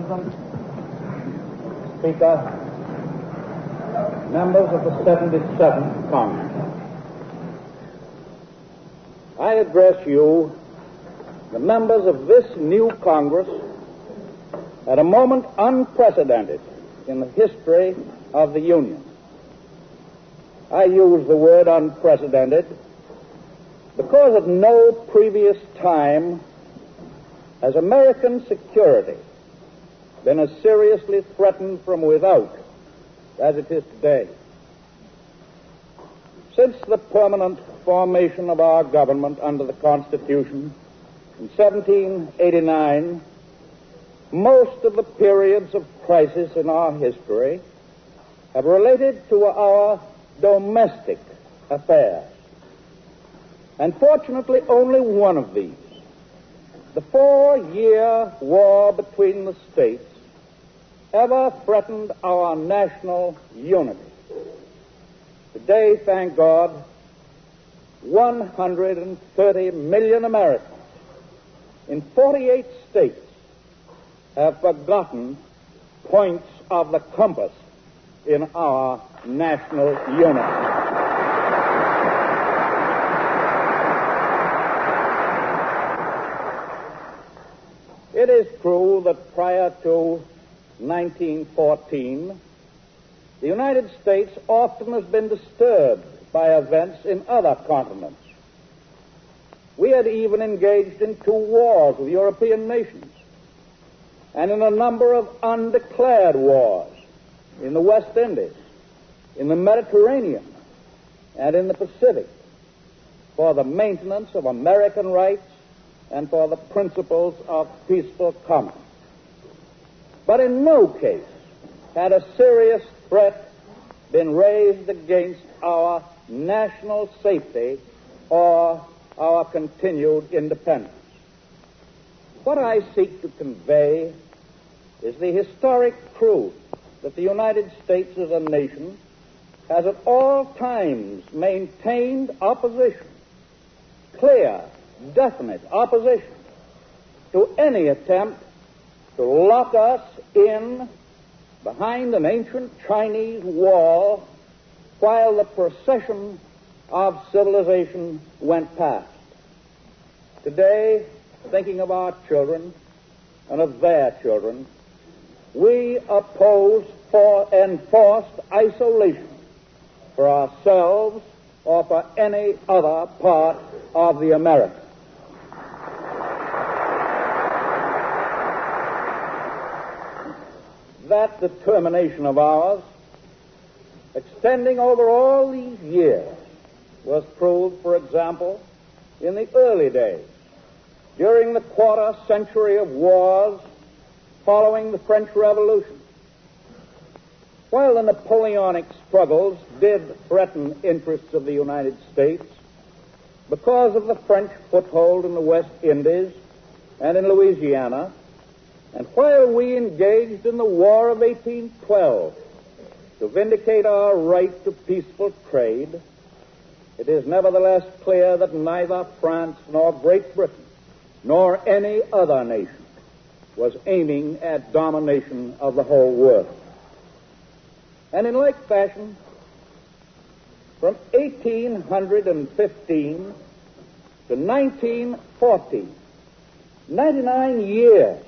President, Speaker, members of the 77th Congress, I address you, the members of this new Congress, at a moment unprecedented in the history of the Union. I use the word unprecedented because at no previous time has American security been as seriously threatened from without as it is today. Since the permanent formation of our government under the Constitution in 1789, most of the periods of crisis in our history have related to our domestic affairs. And fortunately, only one of these, the 4-year war between the states, ever threatened our national unity. Today, thank God, 130 million Americans in 48 states have forgotten points of the compass in our national unity. It is true that prior to 1914, the United States often has been disturbed by events in other continents. We had even engaged in 2 wars with European nations and in a number of undeclared wars in the West Indies, in the Mediterranean, and in the Pacific for the maintenance of American rights and for the principles of peaceful commerce. But in no case had a serious threat been raised against our national safety or our continued independence. What I seek to convey is the historic truth that the United States as a nation has at all times maintained opposition, clear, definite opposition, to any attempt to lock us in behind an ancient Chinese wall while the procession of civilization went past. Today, thinking of our children and of their children, we oppose enforced isolation for ourselves or for any other part of the Americas. That determination of ours, extending over all these years, was proved, for example, in the early days, during the quarter century of wars following the French Revolution. While the Napoleonic struggles did threaten interests of the United States because of the French foothold in the West Indies and in Louisiana, and while we engaged in the War of 1812 to vindicate our right to peaceful trade, it is nevertheless clear that neither France nor Great Britain nor any other nation was aiming at domination of the whole world. And in like fashion, from 1815 to 1914, 99 years,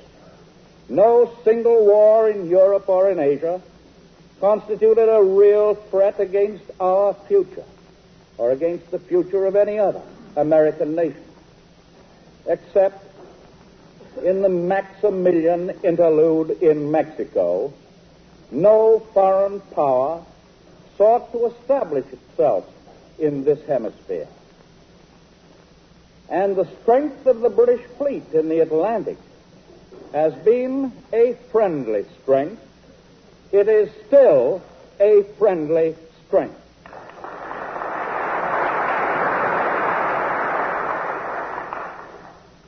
no single war in Europe or in Asia constituted a real threat against our future or against the future of any other American nation, except in the Maximilian interlude in Mexico. No foreign power sought to establish itself in this hemisphere. And the strength of the British fleet in the Atlantic has been a friendly strength. It is still a friendly strength.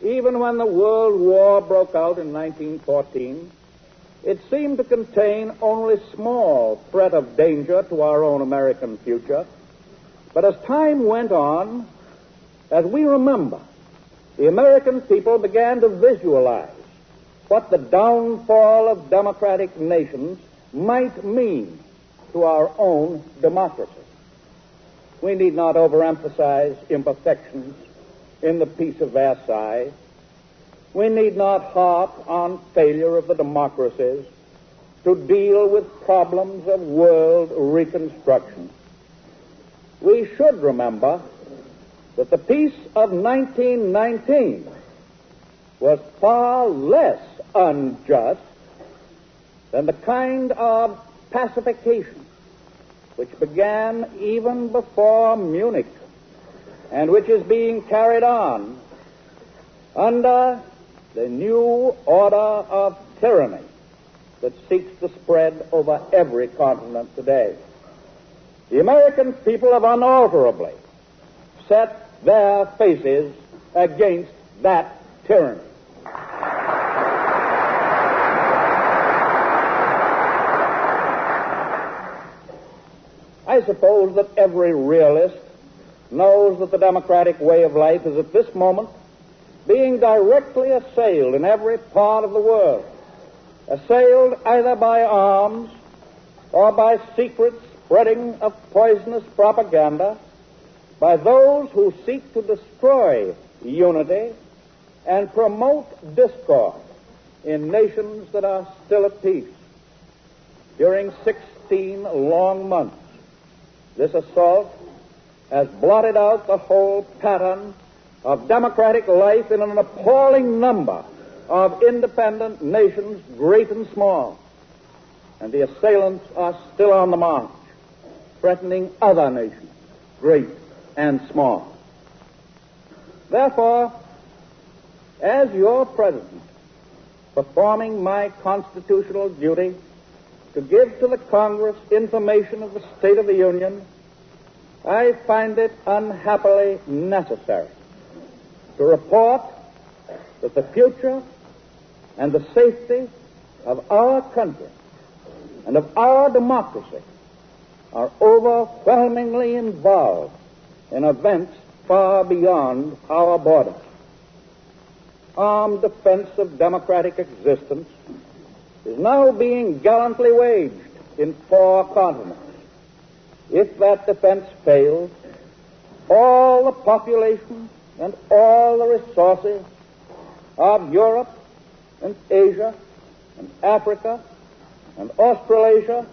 Even when the World War broke out in 1914, it seemed to contain only small threat of danger to our own American future. But as time went on, as we remember, the American people began to visualize what the downfall of democratic nations might mean to our own democracy. We need not overemphasize imperfections in the Peace of Versailles. We need not harp on failure of the democracies to deal with problems of world reconstruction. We should remember that the peace of 1919 was far less unjust than the kind of pacification which began even before Munich and which is being carried on under the new order of tyranny that seeks to spread over every continent today. The American people have unalterably set their faces against that tyranny. I suppose that every realist knows that the democratic way of life is at this moment being directly assailed in every part of the world, assailed either by arms or by secret spreading of poisonous propaganda by those who seek to destroy unity and promote discord in nations that are still at peace. During 16 long months, this assault has blotted out the whole pattern of democratic life in an appalling number of independent nations, great and small. And the assailants are still on the march, threatening other nations, great and small. Therefore, as your president, performing my constitutional duty to give to the Congress information of the state of the Union, I find it unhappily necessary to report that the future and the safety of our country and of our democracy are overwhelmingly involved in events far beyond our borders. Armed defense of democratic existence is now being gallantly waged in 4 continents. If that defense fails, all the population and all the resources of Europe and Asia and Africa and Australasia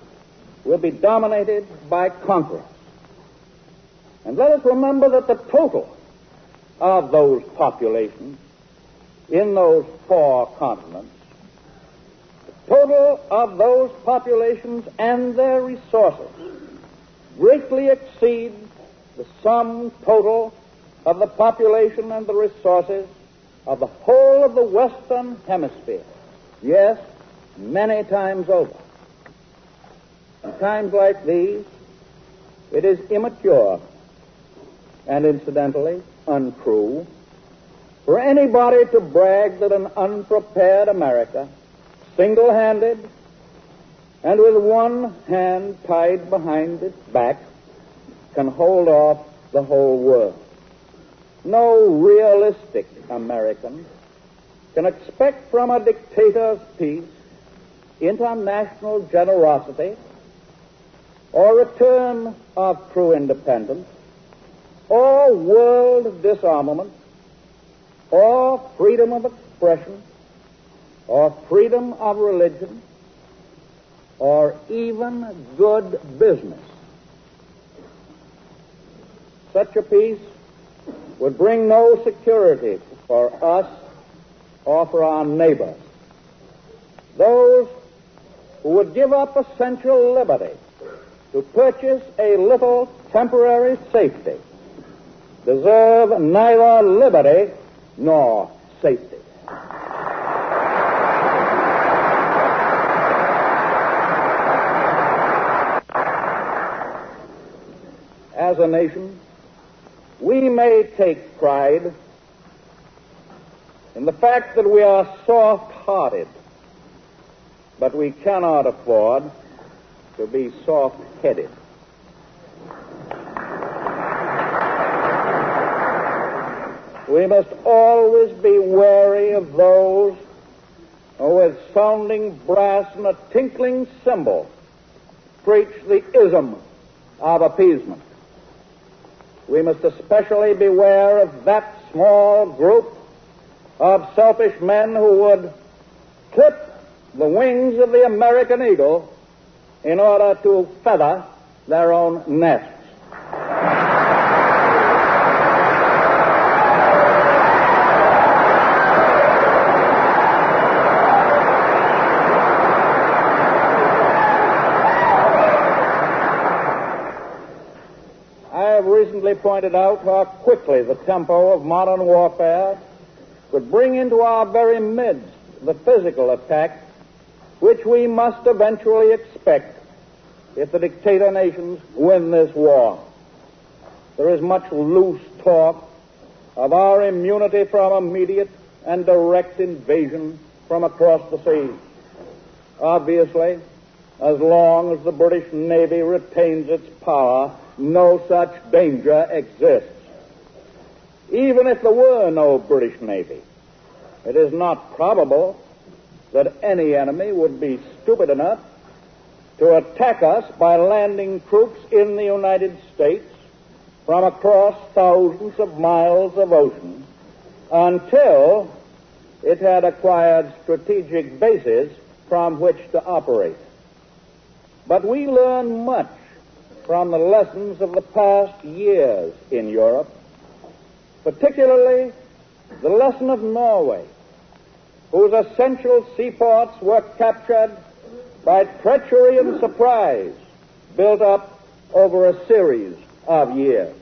will be dominated by conquerors. And let us remember that the total of those populations in those 4 continents, the total of those populations and their resources greatly exceeds the sum total of the population and the resources of the whole of the Western Hemisphere. Yes, many times over. In times like these, it is immature and incidentally untrue for anybody to brag that an unprepared America, single-handed and with one hand tied behind its back, can hold off the whole world. No realistic American can expect from a dictator's peace international generosity or return of true independence or world disarmament or freedom of expression or freedom of religion or even good business. Such a peace would bring no security for us or for our neighbors. Those who would give up essential liberty to purchase a little temporary safety deserve neither liberty nor safety. As a nation, we may take pride in the fact that we are soft-hearted, but we cannot afford to be soft-headed. We must always be wary of those with sounding brass and a tinkling cymbal, preach the ism of appeasement. We must especially beware of that small group of selfish men who would clip the wings of the American eagle in order to feather their own nests. I have recently pointed out how quickly the tempo of modern warfare could bring into our very midst the physical attack which we must eventually expect if the dictator nations win this war. There is much loose talk of our immunity from immediate and direct invasion from across the seas. Obviously, as long as the British Navy retains its power, no such danger exists. Even if there were no British Navy, it is not probable that any enemy would be stupid enough to attack us by landing troops in the United States from across thousands of miles of ocean until it had acquired strategic bases from which to operate. But we learn much from the lessons of the past years in Europe, particularly the lesson of Norway, whose essential seaports were captured by treachery and surprise built up over a series of years.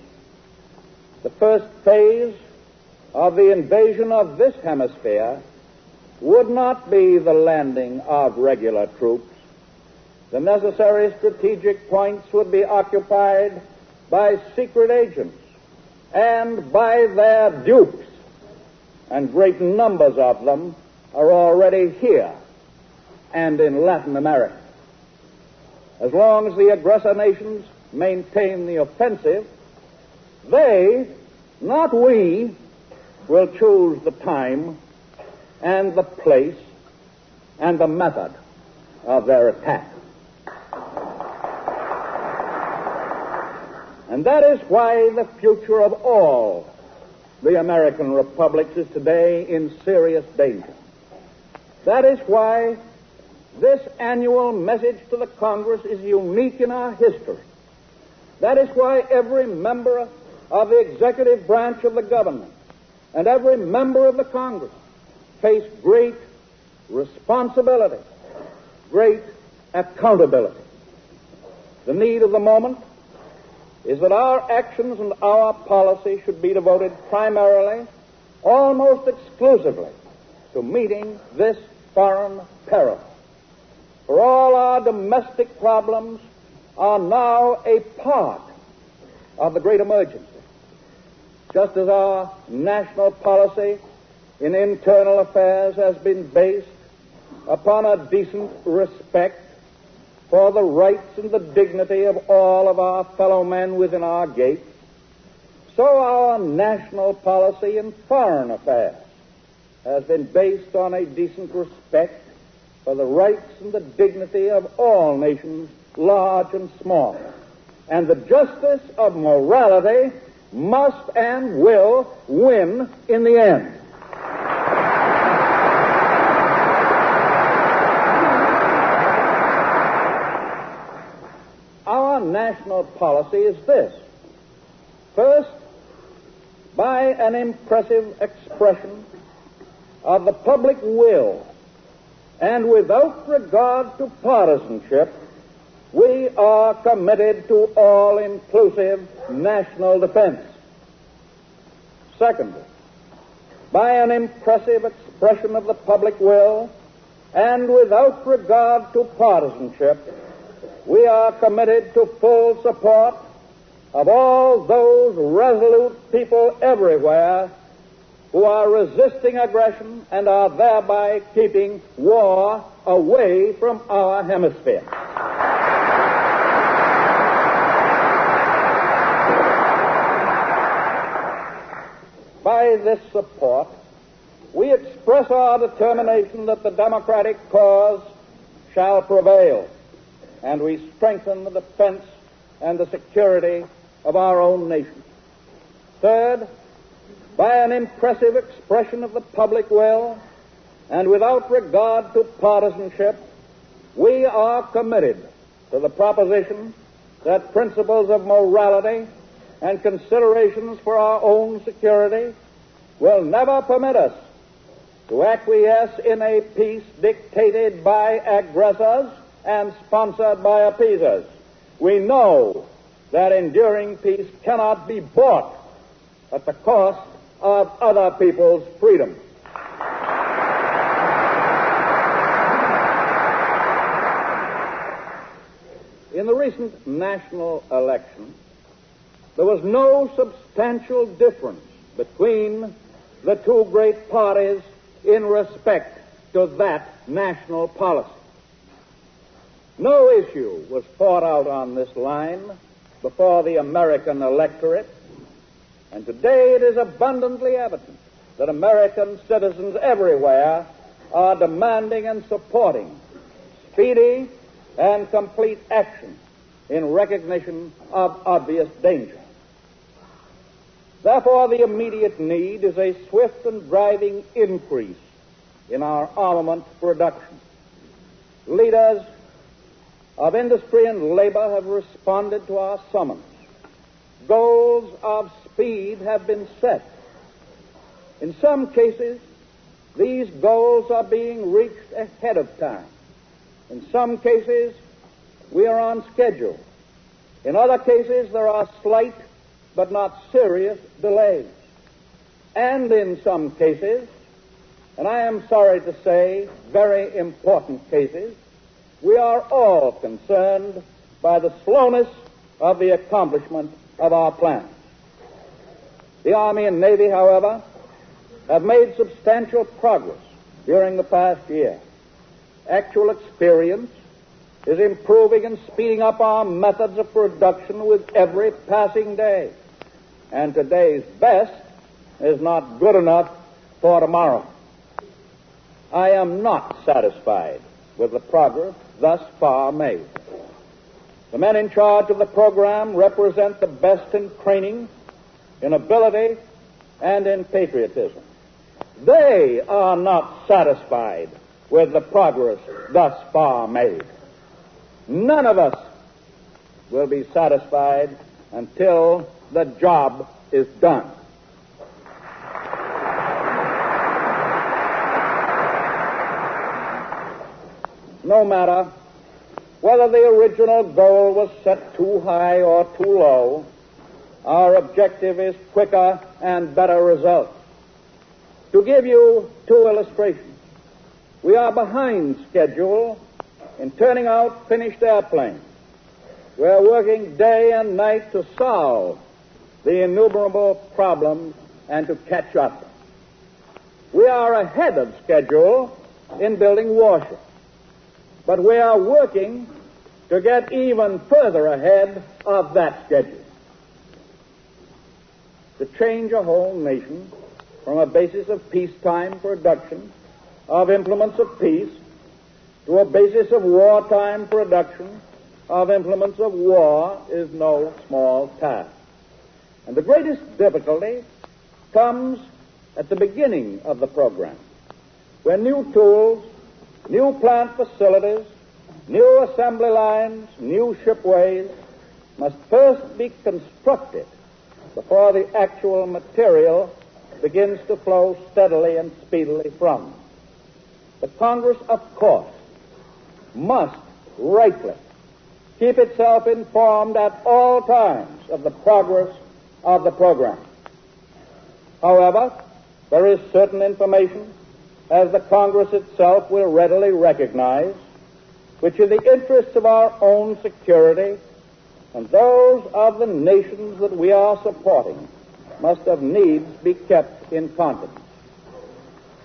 The first phase of the invasion of this hemisphere would not be the landing of regular troops. The necessary strategic points would be occupied by secret agents and by their dupes, and great numbers of them are already here and in Latin America. As long as the aggressor nations maintain the offensive, they, not we, will choose the time and the place and the method of their attack. And that is why the future of all the American republics is today in serious danger. That is why this annual message to the Congress is unique in our history. That is why every member of the executive branch of the government and every member of the Congress face great responsibility, great accountability. The need of the moment is that our actions and our policy should be devoted primarily, almost exclusively, to meeting this foreign peril. For all our domestic problems are now a part of the great emergency. Just as our national policy in internal affairs has been based upon a decent respect for the rights and the dignity of all of our fellow men within our gates, so our national policy in foreign affairs has been based on a decent respect for the rights and the dignity of all nations, large and small. And the justice of morality must and will win in the end. Our national policy is this. First, by an impressive expression of the public will, and without regard to partisanship, we are committed to all-inclusive national defense. Secondly, by an impressive expression of the public will, and without regard to partisanship, we are committed to full support of all those resolute people everywhere who are resisting aggression and are thereby keeping war away from our hemisphere. By this support, we express our determination that the democratic cause shall prevail, and we strengthen the defense and the security of our own nation. Third, by an impressive expression of the public will, and without regard to partisanship, we are committed to the proposition that principles of morality and considerations for our own security will never permit us to acquiesce in a peace dictated by aggressors and sponsored by appeasers. We know that enduring peace cannot be bought at the cost of other people's freedom. In the recent national election, there was no substantial difference between the two great parties in respect to that national policy. No issue was fought out on this line before the American electorate, and today it is abundantly evident that American citizens everywhere are demanding and supporting speedy and complete action in recognition of obvious danger. Therefore, the immediate need is a swift and driving increase in our armament production. Leaders of industry and labor have responded to our summons. Goals of speed have been set. In some cases, these goals are being reached ahead of time. In some cases, we are on schedule. In other cases, there are slight but not serious delays. And in some cases, and I am sorry to say, very important cases, we are all concerned by the slowness of the accomplishment of our plans. The Army and Navy, however, have made substantial progress during the past year. Actual experience is improving and speeding up our methods of production with every passing day. And today's best is not good enough for tomorrow. I am not satisfied with the progress thus far made. The men in charge of the program represent the best in training, in ability, and in patriotism. They are not satisfied with the progress thus far made. None of us will be satisfied until the job is done. No matter whether the original goal was set too high or too low, our objective is quicker and better results. To give you two illustrations, we are behind schedule in turning out finished airplanes. We are working day and night to solve the innumerable problems and to catch up. We are ahead of schedule in building warships, but we are working to get even further ahead of that schedule. To change a whole nation from a basis of peacetime production of implements of peace to a basis of wartime production of implements of war is no small task. And the greatest difficulty comes at the beginning of the program, where new tools, new plant facilities, new assembly lines, new shipways must first be constructed before the actual material begins to flow steadily and speedily from. The Congress, of course, must rightly keep itself informed at all times of the progress of the program. However, there is certain information, as the Congress itself will readily recognize, which in the interests of our own security and those of the nations that we are supporting must of needs be kept in confidence.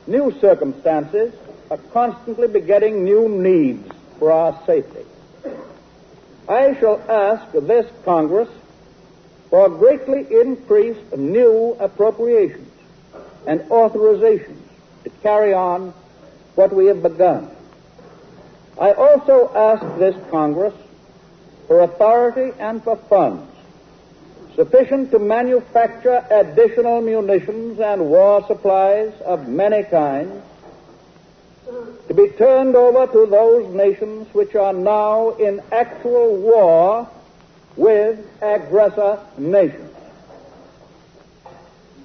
New circumstances are constantly begetting new needs for our safety. I shall ask this Congress for greatly increased new appropriations and authorizations to carry on what we have begun. I also ask this Congress for authority and for funds sufficient to manufacture additional munitions and war supplies of many kinds to be turned over to those nations which are now in actual war with aggressor nations.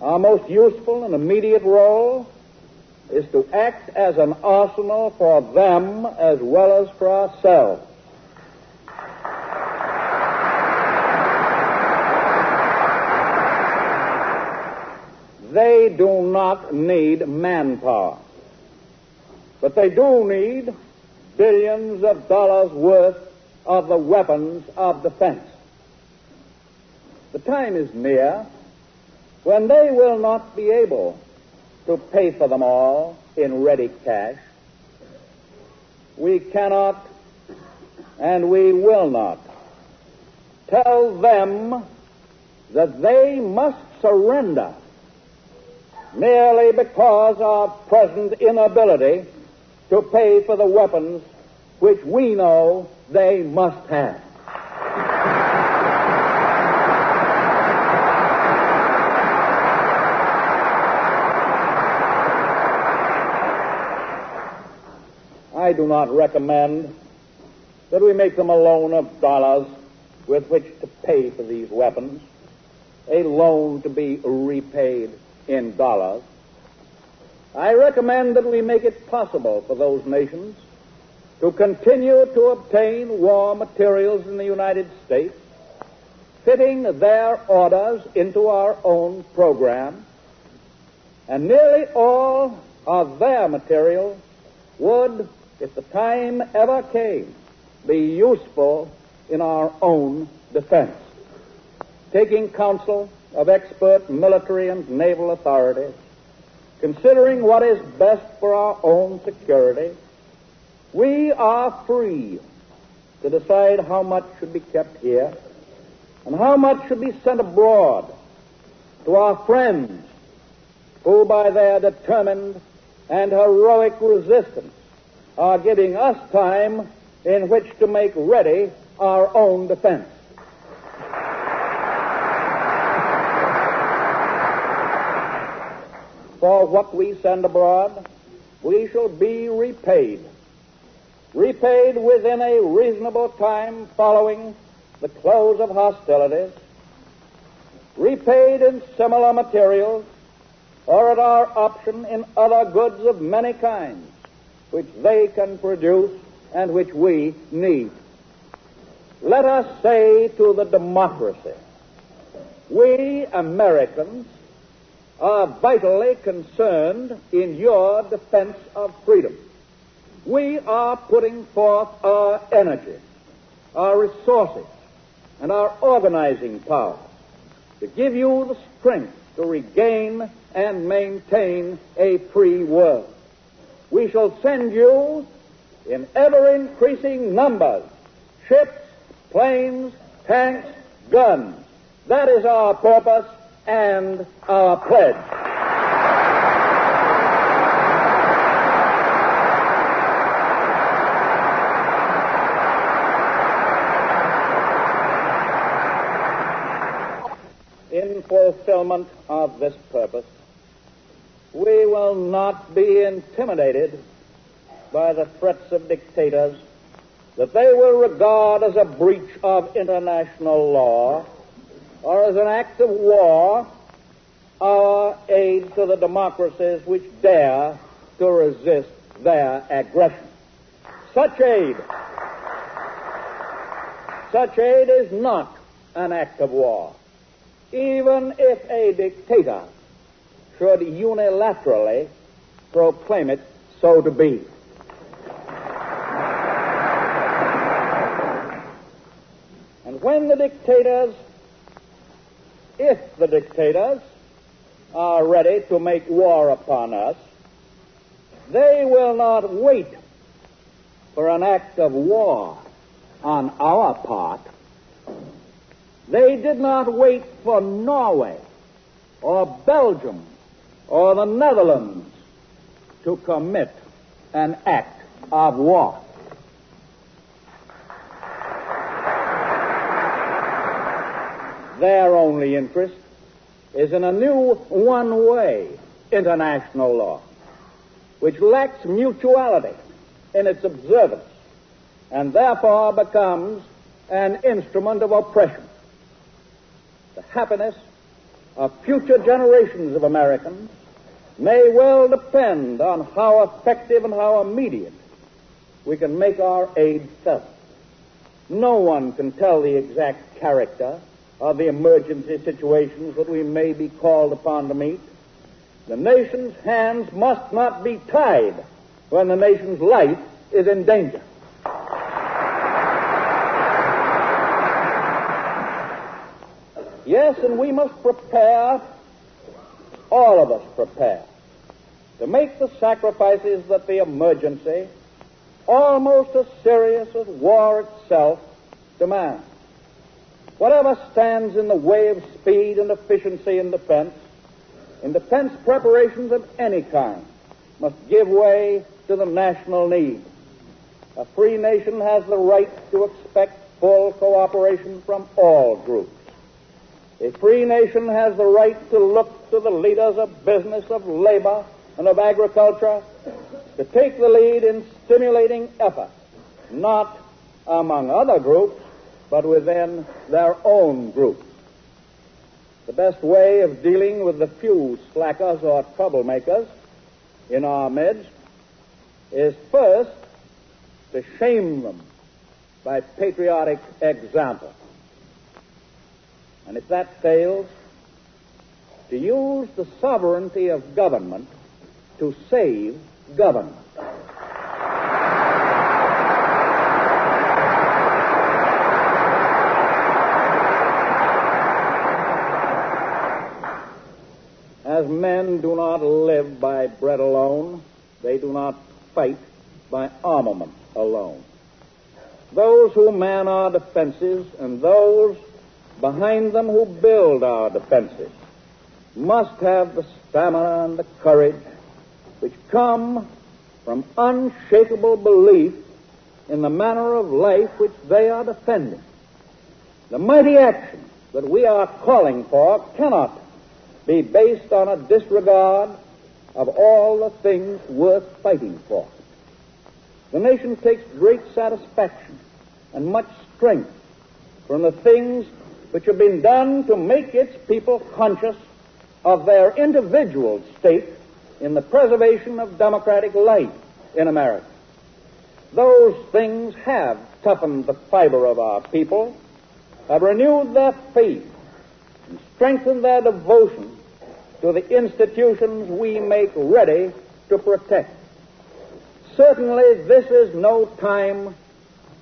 Our most useful and immediate role is to act as an arsenal for them as well as for ourselves. They do not need manpower, but they do need billions of dollars worth of the weapons of defense. The time is near when they will not be able to pay for them all in ready cash. We cannot and we will not tell them that they must surrender merely because of present inability to pay for the weapons which we know they must have. I do not recommend that we make them a loan of dollars with which to pay for these weapons, a loan to be repaid in dollars. I recommend that we make it possible for those nations to continue to obtain war materials in the United States, fitting their orders into our own program, and nearly all of their material would, if the time ever came, be useful in our own defense. Taking counsel of expert military and naval authorities, considering what is best for our own security, we are free to decide how much should be kept here and how much should be sent abroad to our friends who, by their determined and heroic resistance, are giving us time in which to make ready our own defense. For what we send abroad, we shall be repaid within a reasonable time following the close of hostilities, repaid in similar materials, or at our option in other goods of many kinds, which they can produce and which we need. Let us say to the democracy, we Americans are vitally concerned in your defense of freedom. We are putting forth our energy, our resources, and our organizing power to give you the strength to regain and maintain a free world. We shall send you in ever-increasing numbers ships, planes, tanks, guns. That is our purpose and our pledge. In fulfillment of this purpose, we will not be intimidated by the threats of dictators that they will regard as a breach of international law or as an act of war our aid to the democracies which dare to resist their aggression. Such aid is not an act of war, even if a dictator should unilaterally proclaim it so to be. And when if the dictators are ready to make war upon us, they will not wait for an act of war on our part. They did not wait for Norway or Belgium or the Netherlands to commit an act of war. Their only interest is in a new one-way international law, which lacks mutuality in its observance and therefore becomes an instrument of oppression. The happiness of future generations of Americans may well depend on how effective and how immediate we can make our aid felt. No one can tell the exact character of the emergency situations that we may be called upon to meet. The nation's hands must not be tied when the nation's life is in danger. Yes, and we must prepare, all of us prepare, to make the sacrifices that the emergency, almost as serious as war itself, demands. Whatever stands in the way of speed and efficiency in defense preparations of any kind must give way to the national need. A free nation has the right to expect full cooperation from all groups. A free nation has the right to look to the leaders of business, of labor, and of agriculture to take the lead in stimulating effort, not among other groups, but within their own groups. The best way of dealing with the few slackers or troublemakers in our midst is first to shame them by patriotic example. And if that fails, to use the sovereignty of government to save government. As men do not live by bread alone, they do not fight by armament alone. Those who man our defenses and those behind them who build our defenses must have the stamina and the courage which come from unshakable belief in the manner of life which they are defending. The mighty action that we are calling for cannot be based on a disregard of all the things worth fighting for. The nation takes great satisfaction and much strength from the things which have been done to make its people conscious of their individual stake in the preservation of democratic life in America. Those things have toughened the fiber of our people, have renewed their faith, and strengthened their devotion to the institutions we make ready to protect. Certainly, this is no time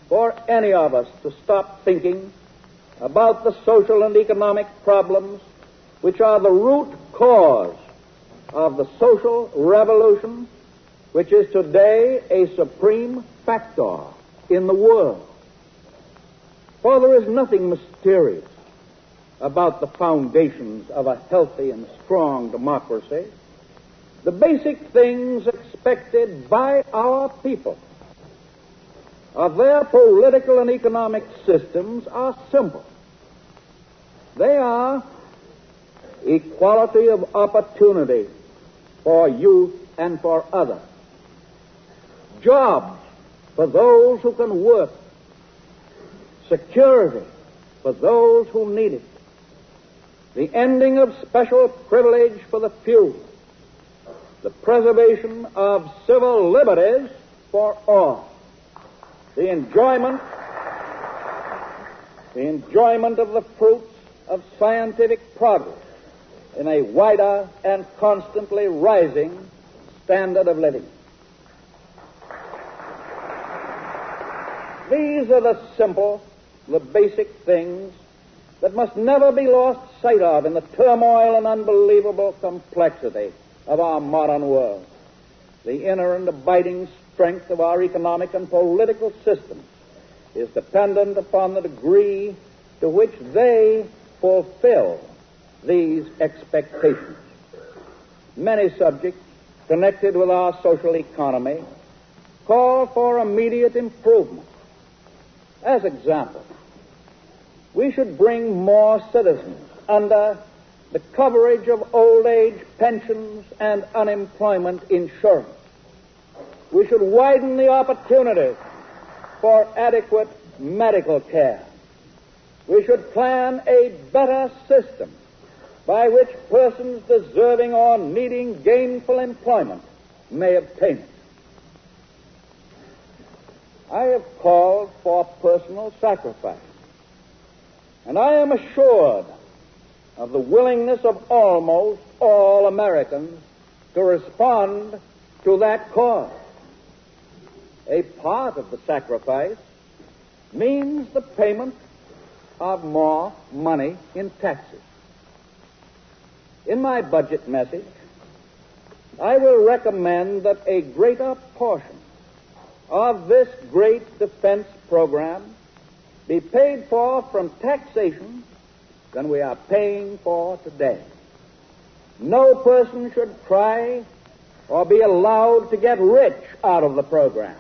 for any of us to stop thinking about the social and economic problems which are the root cause of the social revolution which is today a supreme factor in the world. For there is nothing mysterious about the foundations of a healthy and strong democracy. The basic things expected by our people of their political and economic systems are simple. They are equality of opportunity for youth and for others, jobs for those who can work, security for those who need it, the ending of special privilege for the few, the preservation of civil liberties for all, the enjoyment of the fruits of scientific progress in a wider and constantly rising standard of living. These are the simple, the basic things that must never be lost sight of in the turmoil and unbelievable complexity of our modern world. The inner and abiding strength of our economic and political systems is dependent upon the degree to which they fulfill these expectations. Many subjects connected with our social economy call for immediate improvement. As example, we should bring more citizens under the coverage of old age pensions and unemployment insurance. We should widen the opportunities for adequate medical care. We should plan a better system by which persons deserving or needing gainful employment may obtain it. I have called for personal sacrifice, and I am assured of the willingness of almost all Americans to respond to that call. A part of the sacrifice means the payment of more money in taxes. In my budget message, I will recommend that a greater portion of this great defense program be paid for from taxation than we are paying for today. No person should try or be allowed to get rich out of the program.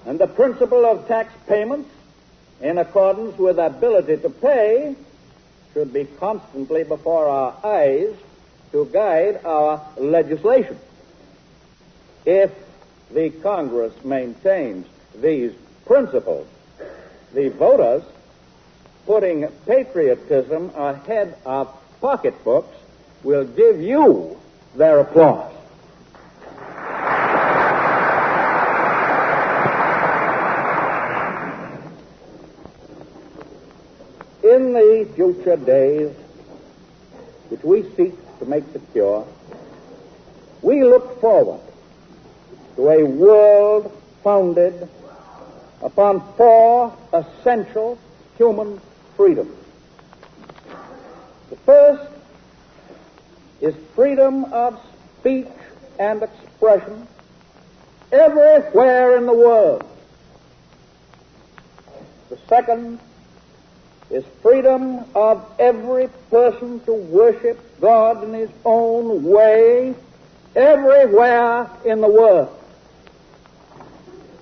And the principle of tax payments, in accordance with ability to pay, should be constantly before our eyes to guide our legislation. If the Congress maintains these principles, the voters, putting patriotism ahead of pocketbooks, will give you their applause. In the future days, which we seek to make secure, we look forward to a world founded upon four essential human freedoms. The first is freedom of speech and expression everywhere in the world. The second is freedom of every person to worship God in his own way everywhere in the world.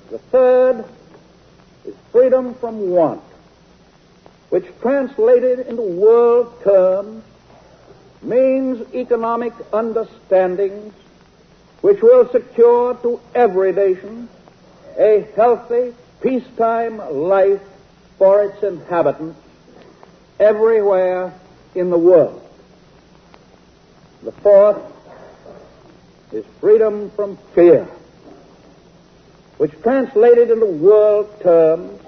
The third is freedom from want, which translated into world terms means economic understandings which will secure to every nation a healthy, peacetime life for its inhabitants everywhere in the world. The fourth is freedom from fear, which translated into world terms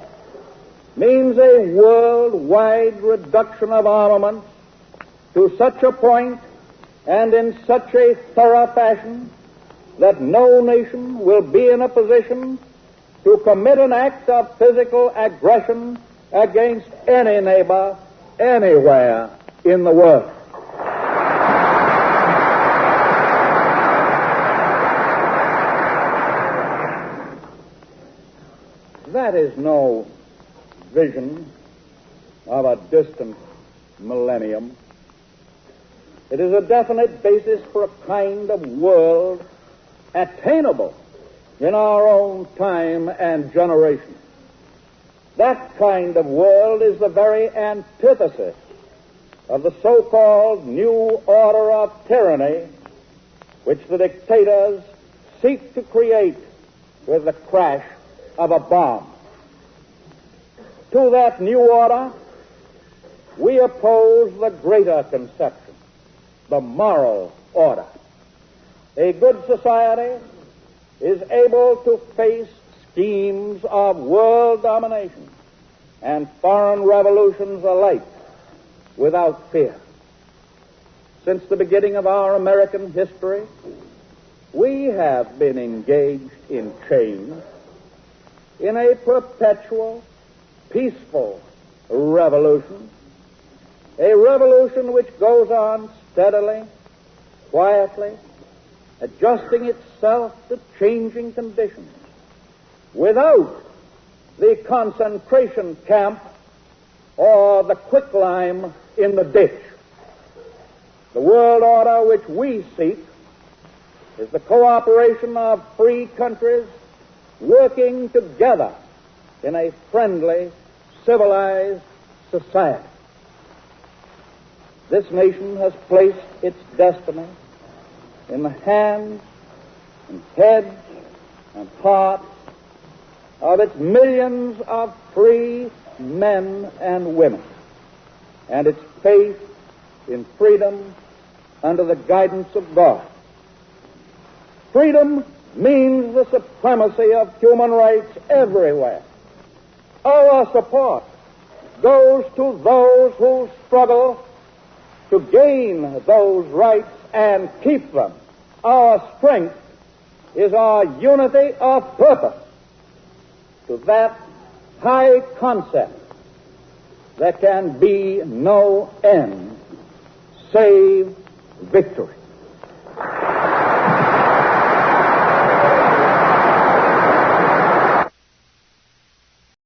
means a worldwide reduction of armaments to such a point and in such a thorough fashion that no nation will be in a position to commit an act of physical aggression against any neighbor anywhere in the world. That is no vision of a distant millennium. It is a definite basis for a kind of world attainable in our own time and generation. That kind of world is the very antithesis of the so-called new order of tyranny which the dictators seek to create with the crash of a bomb. To that new order, we oppose the greater conception, the moral order. A good society is able to face schemes of world domination and foreign revolutions alike without fear. Since the beginning of our American history, we have been engaged in change, in a perpetual, peaceful revolution, a revolution which goes on steadily, quietly, adjusting itself to changing conditions, without the concentration camp or the quicklime in the ditch. The world order which we seek is the cooperation of free countries working together in a friendly, civilized society. This nation has placed its destiny in the hands and heads and hearts of its millions of free men and women, and its faith in freedom under the guidance of God. Freedom means the supremacy of human rights everywhere. Our support goes to those who struggle to gain those rights and keep them. Our strength is our unity of purpose. To that high concept there can be no end save victory.